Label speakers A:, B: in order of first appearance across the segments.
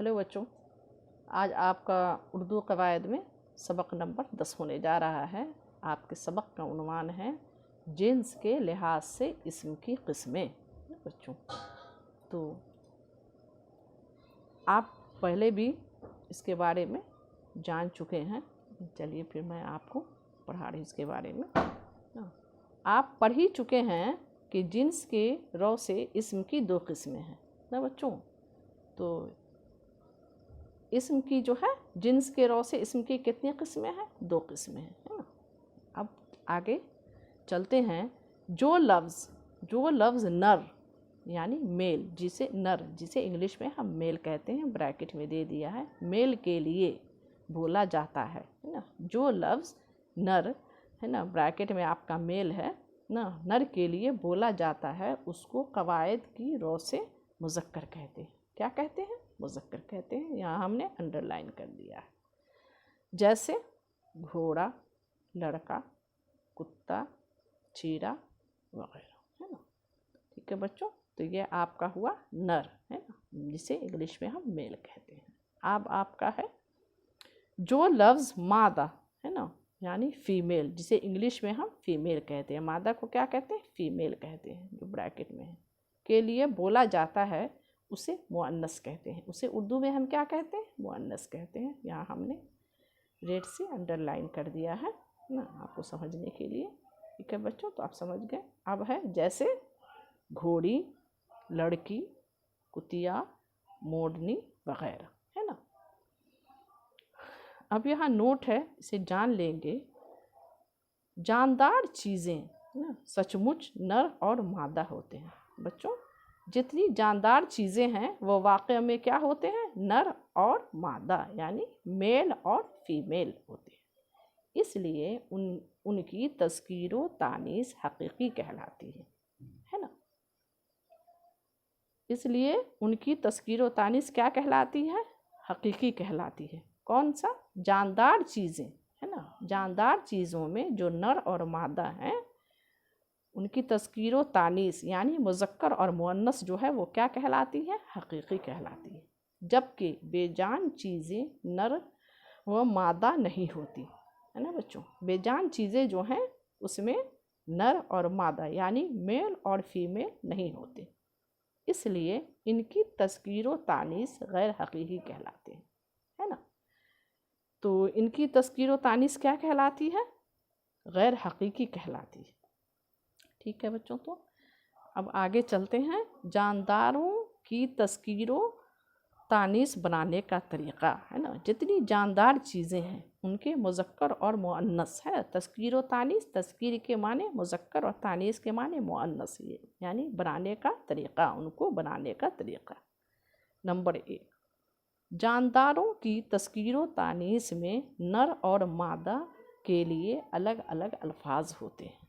A: Hello बच्चों, आज आपका उर्दू कवायद में सबक नंबर 10 होने जा रहा है। आपके सबक का उन्वान है जिन्स के लिहाज से इस्म की किस्में। बच्चों, तो आप पहले भी इसके बारे में जान चुके हैं। चलिए फिर मैं आपको पढ़ा रही इसके बारे में। आप पढ़ ही चुके हैं कि जिन्स के रौ से इस्म की 2 किस्में हैं ना बच्चों। तो इस्म की जो है जिन्स के रौ से इस्म की कितनी किस्में हैं? 2 किस्में हैं, है ना। अब आगे चलते हैं। जो लफ्ज़ नर यानी मेल, जिसे इंग्लिश में हम मेल कहते हैं, ब्रैकेट में दे दिया है, मेल के लिए बोला जाता है ना। जो लफ्ज़ नर है ना, ब्रैकेट में आपका मेल है ना, नर के लिए बोला जाता है, उसको कवायद की रौ से मुज़क्कर कहते हैं। क्या कहते हैं? मुज़क्कर कहते हैं। यहाँ हमने अंडरलाइन कर दिया है। जैसे घोड़ा, लड़का, कुत्ता, चीरा वगैरह, है ना। ठीक है बच्चों, तो ये आपका हुआ नर, है ना, जिसे इंग्लिश में हम मेल कहते हैं। अब आपका है जो लफ्ज़ मादा, है ना, यानी फीमेल, जिसे इंग्लिश में हम फीमेल कहते हैं। मादा को क्या कहते हैं? फीमेल कहते हैं, जो ब्रैकेट में है, के लिए बोला जाता है, उसे मुअन्नस कहते हैं। उसे उर्दू में हम क्या कहते हैं? मुअन्नस कहते हैं। यहाँ हमने रेड से अंडरलाइन कर दिया है ना, आपको समझने के लिए। ठीक है बच्चों, तो आप समझ गए। अब है जैसे घोड़ी, लड़की, कुतिया, मोरनी वगैरह, है ना। अब यहाँ नोट है, इसे जान लेंगे। जानदार चीज़ें ना सचमुच नर और मादा होते हैं बच्चों। जितनी जानदार चीज़ें हैं वो वाक़ई में क्या होते हैं? नर और मादा, यानी मेल और फीमेल होते हैं। इसलिए उनकी तज़कीर व तानीस हकीकी कहलाती है ना। इसलिए उनकी तज़कीर व तानीस क्या कहलाती है? हकीकी कहलाती है। कौन सा? जानदार चीज़ें, है ना। जानदार चीज़ों में जो नर और मादा हैं, उनकी तज़कीर व तानीस यानी मुज़क्कर और मुअन्नस जो है वो क्या कहलाती है? हकीकी कहलाती है। जबकि बेजान चीज़ें नर व मादा नहीं होती, है ना बच्चों। बेजान चीज़ें जो हैं उसमें नर और मादा यानी मेल और फीमेल नहीं होते, इसलिए इनकी तज़कीर व तानीस गैर हकीकी कहलाते हैं, है ना। तो इनकी तज़कीर व तानीस क्या कहलाती है? गैर हकीकी कहलाती है। ठीक है बच्चों, तो अब आगे चलते हैं। जानदारों की तज़कीर व तानीस बनाने का तरीक़ा, है ना। जितनी जानदार चीज़ें हैं उनके मुज़क्कर और मुअन्नस है। तज़कीर व तानीस, तज़कीर के माने मुज़क्कर और तानीस के माने मुअन्नस, यानी बनाने का तरीक़ा, उनको बनाने का तरीक़ा। नंबर 1, जानदारों की तज़कीर व तानीस में नर और मादा के लिए अलग अलग अल्फाज होते हैं।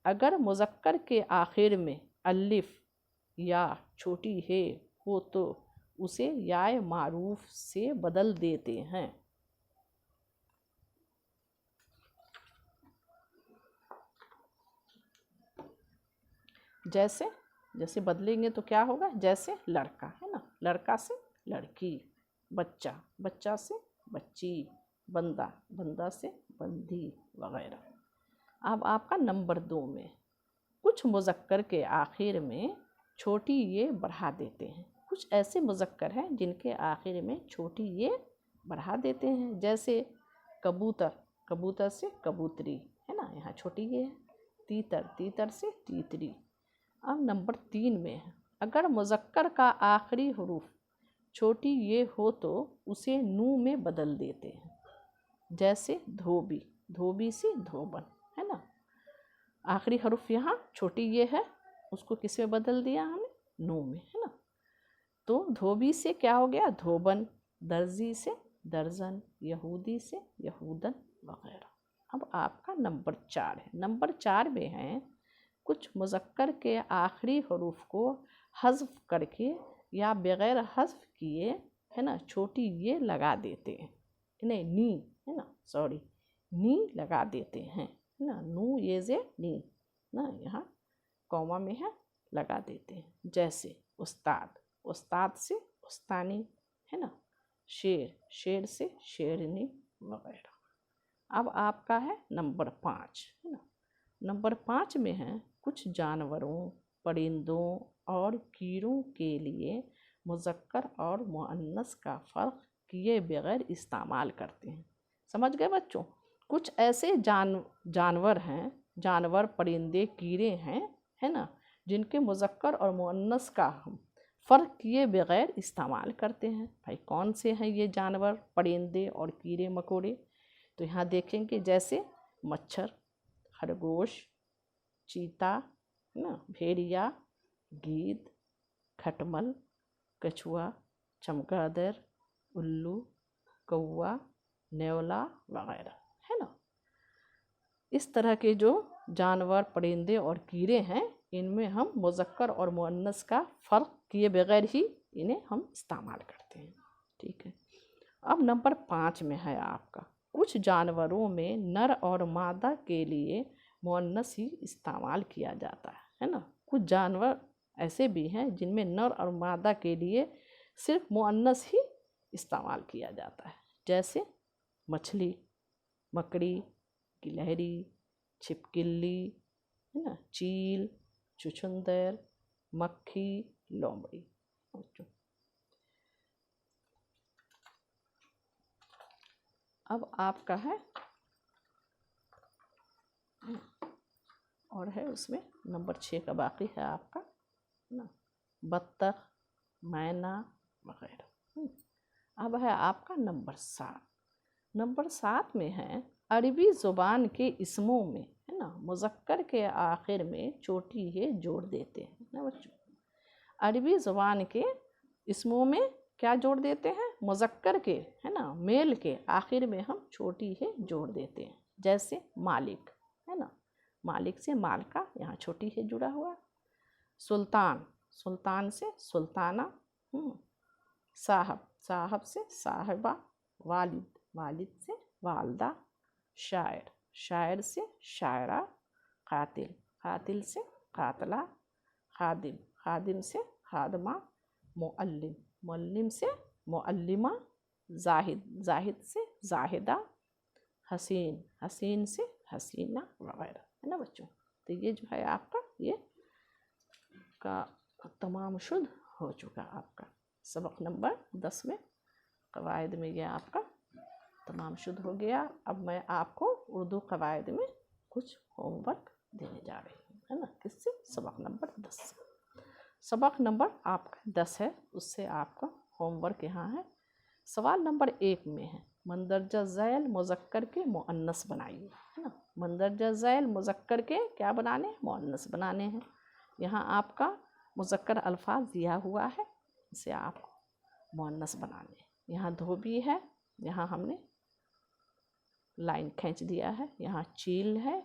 A: अगर मुज़क्कर के आखिर में अलिफ या छोटी हे हो तो उसे याए मारूफ से बदल देते हैं। जैसे बदलेंगे तो क्या होगा? जैसे लड़का, है ना, लड़का से लड़की, बच्चा से बच्ची, बंदा से बंदी वगैरह। अब आपका नंबर 2 में कुछ मुज़क्कर के आखिर में छोटी ये बढ़ा देते हैं। कुछ ऐसे मुज़क्कर हैं जिनके आखिर में छोटी ये बढ़ा देते हैं। जैसे कबूतर से कबूतरी, है ना, यहाँ छोटी ये है। तीतर से तीतरी। अब नंबर 3 में है, अगर मुज़क्कर का आखिरी हुरूफ छोटी ये हो तो उसे नू में बदल देते हैं। जैसे धोबी से धोबन, है ना। आखिरी हरूफ यहाँ छोटी ये है, उसको किस में बदल दिया हमने? नू में, है ना। तो धोबी से क्या हो गया? धोबन, दर्जी से दर्जन, यहूदी से यहूदन वगैरह। अब आपका नंबर 4 है। नंबर 4 में है कुछ मुज़क्कर के आखिरी हरूफ को हज़्फ़ करके या बग़ैर हज़्फ़ किए, है ना, छोटी ये लगा देते हैं। इन्हें नी, है ना, नी लगा देते हैं, है ना। नू ये जे नी ना, यहाँ कौमा में है, लगा देते हैं। जैसे उस्ताद से उस्तानी, है ना। शेर, शेर से शेरनी वगैरह। अब आपका है नंबर 5, है ना। नंबर 5 में है कुछ जानवरों, परिंदों और कीड़ों के लिए मुज़क्कर और मुअन्नस का फ़र्क किए बगैर इस्तेमाल करते हैं। समझ गए बच्चों। कुछ ऐसे जानवर हैं, जानवर, परिंदे, कीड़े हैं, है ना, जिनके मुज़क्कर और मुअन्नस का हम फ़र्क किए बगैर इस्तेमाल करते हैं। भाई कौन से हैं ये जानवर, परिंदे और कीड़े मकोड़े? तो यहाँ देखेंगे जैसे मच्छर, खरगोश, चीता, है ना, भेड़िया, गीद, खटमल, कछुआ, चमगादड़, उल्लू, कौवा, नेवला वगैरह, है ना। इस तरह के जो जानवर, परिंदे और कीड़े हैं, इनमें हम मुज़क्कर और मुअन्नस का फ़र्क किए बगैर ही इन्हें हम इस्तेमाल करते हैं। ठीक है। अब नंबर 5 में है आपका कुछ जानवरों में नर और मादा के लिए मुअन्नस ही इस्तेमाल किया जाता है ना। कुछ जानवर ऐसे भी हैं जिनमें नर और मादा के लिए सिर्फ मुअन्नस ही इस्तेमाल किया जाता है, जैसे मछली, मकड़ी, गिलहरी, छिपकली, है ना, चील, चुचुंदर, मक्खी, लोमड़ी। अब आपका है और है उसमें नंबर 6 का बाकी है आपका, है ना, बत्तख, मैना वगैरह। अब है आपका नंबर 7। नंबर 7 में है अरबी ज़ुबान के इसमों में, है ना, मुज़क्कर के आखिर में छोटी है जोड़ देते हैं ना बच्चों। अरबी ज़ुबान के इसमों में क्या जोड़ देते हैं? मुज़क्कर के, है ना, मेल के आखिर में हम छोटी है जोड़ देते हैं। जैसे मालिक, है ना, मालिक से मालका, यहाँ छोटी है जुड़ा हुआ। सुल्तान, सुल्तान से सुल्ताना। साहब, साहब से साहिबा। वालिद, वालिद से वालदा। शायर, शायर से शायरा। कातिल, कातिल से कातला। खादिम, खादिम से खादमा। मुअल्लिम, मुअल्लिम से मुअल्लिमा। जाहिद, जाहिद से जाहिदा। हसीन, हसीन से हसीना वगैरह, है ना बच्चों। तो ये जो है आपका ये का तमाम शुद्ध हो चुका आपका सबक नंबर 10 में, कवायद में ये आपका तमाम शुद्ध हो गया। अब मैं आपको उर्दू कवायद में कुछ होमवर्क देने जा रही हूँ, है ना। किससे? सबक नंबर 10 से। सबक नंबर आपका 10 है, उससे आपका होमवर्क यहाँ है। सवाल नंबर 1 में है मंदरजा ज़ैल मुज़क्कर के मुअन्नस बनाइए, है ना। मंदरजा ज़ैल मुज़क्कर के क्या बनाने? मुअन्नस बनाने हैं। यहाँ आपका मुज़क्कर अल्फाज दिया हुआ है, इसे आपको मुअन्नस बनाने। यहाँ धोबी है, यहाँ हमने लाइन खींच दिया है। यहाँ चील है,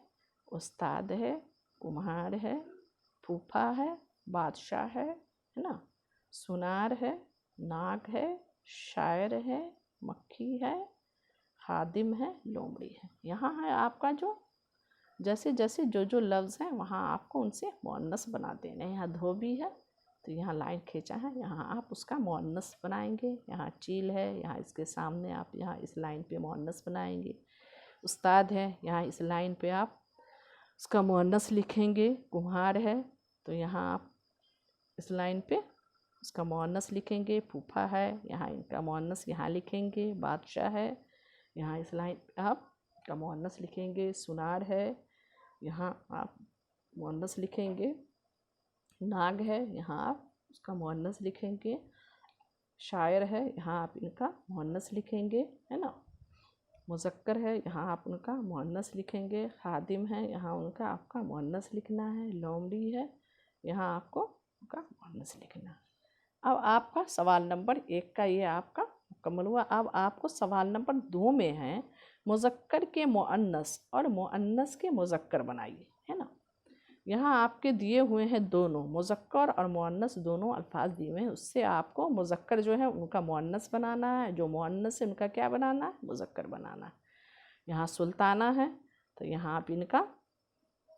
A: उस्ताद है, कुम्हार है, फूफा है, बादशाह है ना, सुनार है, नाग है, शायर है, मक्खी है, खादिम है, लोमड़ी है। यहाँ है आपका जो जैसे जैसे जो लफ्ज़ हैं वहाँ आपको उनसे मुअन्नस बना देना है। यहाँ धोबी है तो यहाँ लाइन खींचा है, यहाँ आप उसका मुअन्नस बनाएंगे। यहाँ चील है, यहाँ इसके सामने आप यहाँ इस लाइन पे मुअन्नस बनाएंगे। उस्ताद है, यहाँ इस लाइन पे आप उसका मुअन्नस लिखेंगे। कुम्हार है तो यहाँ आप इस लाइन पे उसका मुअन्नस लिखेंगे। फूफा है, यहाँ इनका मुअन्नस यहाँ लिखेंगे। बादशाह है, यहाँ इस लाइन पे आप का मुअन्नस लिखेंगे। सुनार है, यहाँ आप मुअन्नस लिखेंगे। नाग है, यहाँ आप उसका मुअन्नस लिखेंगे। शायर है, यहाँ आप इनका मुअन्नस लिखेंगे, है ना। मुज़क्कर है, यहाँ आप उनका मुअन्नस लिखेंगे। खादिम है, यहाँ उनका आपका मुअन्नस लिखना है। लोमड़ी है, यहाँ आपको उनका मुअन्नस लिखना है। अब आपका सवाल नंबर 1 का ये आपका मुकम्मल हुआ। अब आपको सवाल नंबर 2 में है मुज़क्कर के मुअन्नस और मुअन्नस के मुज़क्कर बनाइए, है ना। यहाँ आपके दिए हुए हैं दोनों मुज़क्कर और मुअन्नस, दोनों अल्फाज दिए हुए हैं। उससे आपको मुज़क्कर जो है उनका मुअन्नस बनाना है, जो मुअन्नस है उनका क्या बनाना है? मुज़क्कर बनाना है। यहाँ सुल्ताना है तो यहाँ आप इनका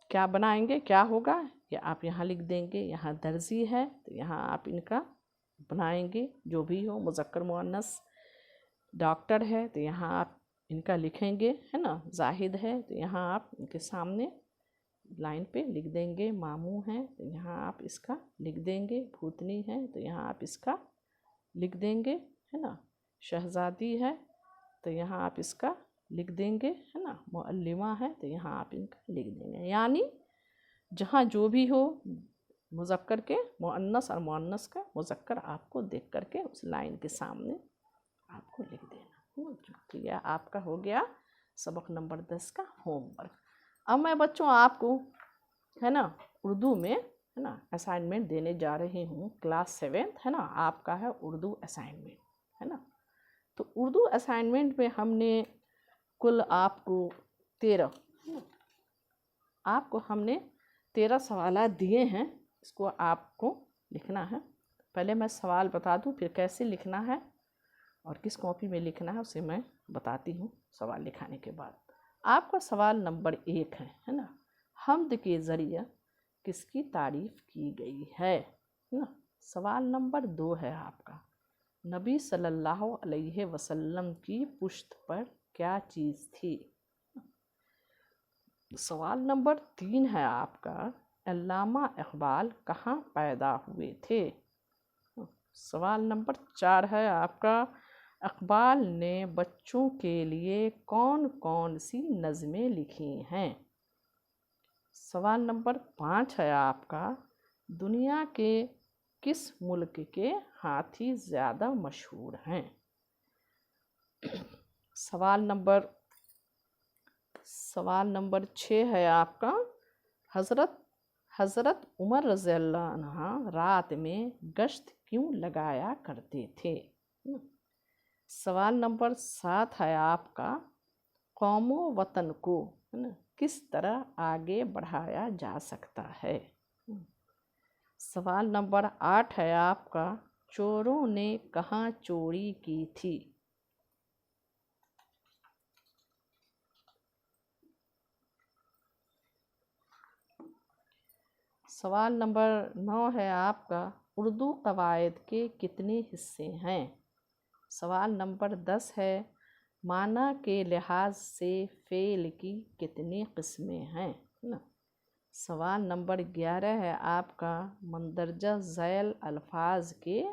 A: क्या बनाएंगे? क्या होगा ये आप यहाँ लिख देंगे। यहाँ दर्जी है तो यहाँ आप इनका बनाएंगे, जो भी हो, मुज़क्कर मुअन्नस। डॉक्टर है तो यहाँ आप इनका लिखेंगे, है ना। जाहिद है तो यहाँ आप इनके सामने लाइन पे लिख देंगे। मामू है तो यहाँ आप इसका लिख देंगे। भूतनी है तो यहाँ आप इसका लिख देंगे, है ना। शहज़ादी है तो यहाँ आप इसका लिख देंगे, है ना। मुअल्लिमा है तो यहाँ आप इनका लिख देंगे। यानी जहाँ जो भी हो, मुज़क्कर के मुअन्नस और मुअन्नस का मुज़क्कर आपको देख करके उस लाइन के सामने आपको लिख देना। तो यह आपका हो गया सबक नंबर 10 का होमवर्क। अब मैं बच्चों आपको, है ना, उर्दू में, है ना, असाइनमेंट देने जा रही हूँ। क्लास 7, है ना, आपका है उर्दू असाइनमेंट, है ना। तो उर्दू असाइनमेंट में हमने कुल आपको 13 सवाल दिए हैं। इसको आपको लिखना है। पहले मैं सवाल बता दूं, फिर कैसे लिखना है और किस कॉपी में लिखना है उसे मैं बताती हूँ सवाल लिखाने के बाद। आपका सवाल नंबर 1 है ना, हम्द के ज़रिए किसकी तारीफ़ की गई है ना। सवाल नंबर 2 है आपका, नबी सल्लल्लाहु अलैहि वसल्लम की पुश्त पर क्या चीज़ थी। सवाल नंबर 3 है आपका, अल्लामा इक़बाल कहाँ पैदा हुए थे। सवाल नंबर 4 है आपका, इक़बाल ने बच्चों के लिए कौन कौन सी नज़में लिखी हैं। सवाल नंबर 5 है आपका, दुनिया के किस मुल्क के हाथी ज़्यादा मशहूर हैं। सवाल नंबर 6 है आपका, हज़रत उमर रज़ियल्लाहु अन्हु रात में गश्त क्यों लगाया करते थे। सवाल नंबर 7 है आपका, कौमो वतन को, है ना, किस तरह आगे बढ़ाया जा सकता है। सवाल नंबर 8 है आपका, चोरों ने कहाँ चोरी की थी। सवाल नंबर 9 है आपका, उर्दू कवायद के कितने हिस्से हैं। सवाल नंबर 10 है, माना के लिहाज से फ़ेल की कितनी किस्में हैं ना। सवाल नंबर 11 है आपका, मंदरजा ज़ैल अल्फाज के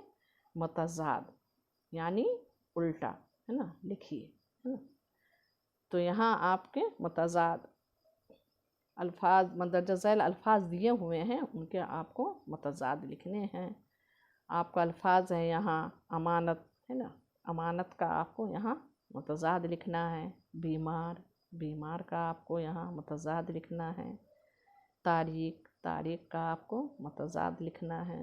A: मतज़ाद यानी उल्टा, है ना, लिखिए, है ना। तो यहाँ आपके मतज़ाद अल्फाज, मंदरजा ज़ैल अल्फाज दिए हुए हैं, उनके आपको मतज़ाद लिखने हैं। आपका अल्फाज है यहाँ अमानत, है ना, अमानत का आपको यहाँ मतज़ाद लिखना है। बीमार का आपको यहाँ मतज़ाद लिखना है। तारीख का आपको मतज़ाद लिखना है।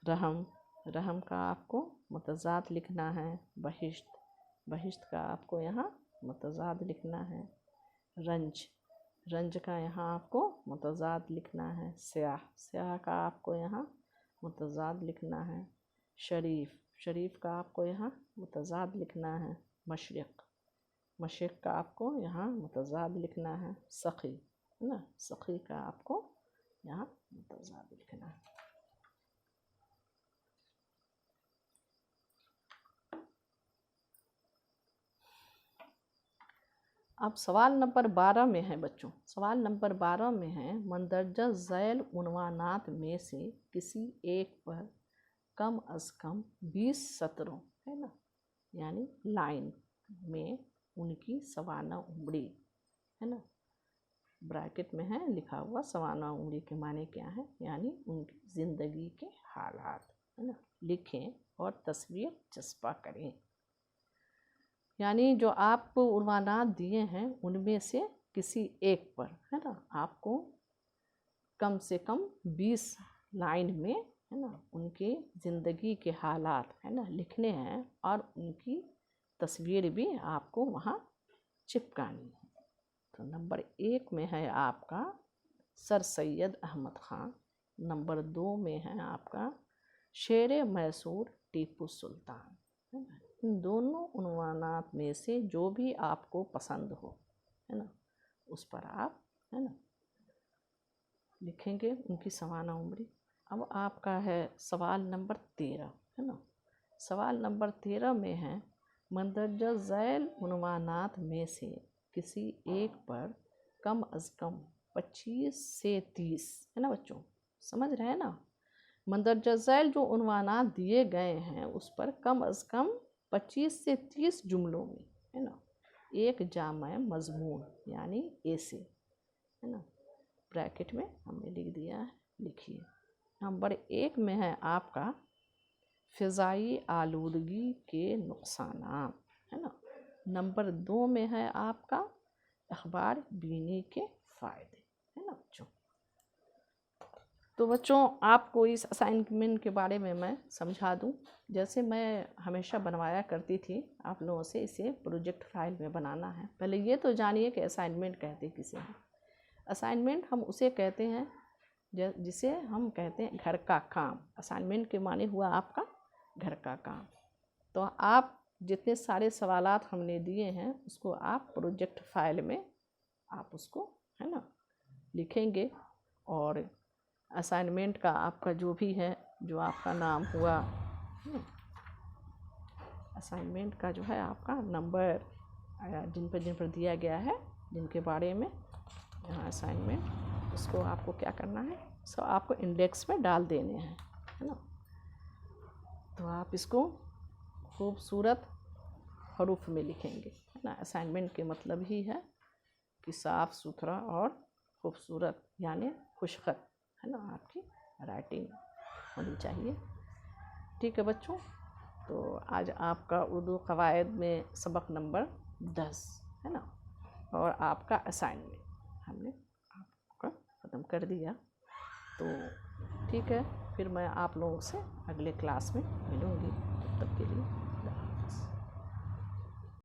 A: रहम का आपको मतज़ाद लिखना है। बहिश्त का आपको यहाँ मतज़ाद लिखना है। रंज का यहाँ आपको मतज़ाद लिखना है। स्याह का आपको यहाँ मतज़ाद लिखना है। शरीफ का आपको यहाँ मतज़ाद लिखना है। मशरिक़ का आपको यहाँ मतज़ाद लिखना है। सख़ी, है ना, सख़ी का आपको यहाँ मतज़ाद लिखना है। अब सवाल नंबर 12 में है बच्चों, सवाल नंबर 12 में है, मंदरजा ज़ैल उन्वानात में से किसी एक पर कम अज़ कम 20 सत्रों, है ना, यानी लाइन में उनकी सवाना उम्री, है ना, ब्रैकेट में है लिखा हुआ। सवाना उम्री के माने क्या है, यानी उनकी ज़िंदगी के हालात, है ना, लिखें और तस्वीर चस्पा करें। यानी जो आपको उन्वानात दिए हैं उनमें से किसी एक पर, है ना, आपको कम से कम 20 लाइन में, है ना, उनकी ज़िंदगी के हालात, है ना, लिखने हैं और उनकी तस्वीर भी आपको वहाँ चिपकानी है। तो नंबर 1 में है आपका सर सैयद अहमद ख़ान। नंबर 2 में है आपका शेर मैसूर टीपू सुल्तान, है ना। इन दोनों उन्वानात में से जो भी आपको पसंद हो, है ना, उस पर आप, है ना, लिखेंगे उनकी सवाना उम्री। अब आपका है सवाल नंबर 13, है ना। सवाल नंबर 13 में है, मंदरजा झैल उन्वानात में से किसी एक पर कम अज़ कम 25 से 30, है ना बच्चों, समझ रहे हैं ना। मंदरजा झैल जो उन्वानात दिए गए हैं उस पर कम अज़ कम 25 से 30 जुमलों में, है ना, एक जामा मज़मून यानी ऐसे, है ना, ब्रैकेट में हमने लिख दिया है, लिखिए। नंबर 1 में है आपका फ़िज़ाई आलूदगी के नुकसानात, है ना। नंबर 2 में है आपका अखबार बीनी के फ़ायदे, है ना बच्चों। तो बच्चों आपको इस असाइनमेंट के बारे में मैं समझा दूं। जैसे मैं हमेशा बनवाया करती थी आप लोगों से, इसे प्रोजेक्ट फाइल में बनाना है। पहले ये तो जानिए कि असाइनमेंट कहते किसे हैं। असाइनमेंट हम उसे कहते हैं जिसे हम कहते हैं घर का काम। असाइनमेंट के माने हुआ आपका घर का काम। तो आप जितने सारे सवालात हमने दिए हैं उसको आप प्रोजेक्ट फाइल में आप उसको, है ना, लिखेंगे। और असाइनमेंट का आपका जो भी है, जो आपका नाम हुआ, असाइनमेंट का जो है आपका नंबर जिन पर दिया गया है, जिनके बारे में यहाँ असाइनमेंट, उसको आपको क्या करना है, सो आपको इंडेक्स में डाल देने हैं, है ना। तो आप इसको खूबसूरत हरूफ में लिखेंगे, है ना। असाइनमेंट के मतलब ही है कि साफ़ सुथरा और खूबसूरत यानी खुशखत, है ना, आपकी राइटिंग होनी चाहिए। ठीक है बच्चों, तो आज आपका उर्दू क़वायद में सबक नंबर 10, है ना, और आपका असाइनमेंट हमने आपका ख़त्म कर दिया। तो ठीक है, फिर मैं आप लोगों से अगले क्लास में मिलूँगी। तब तक के लिए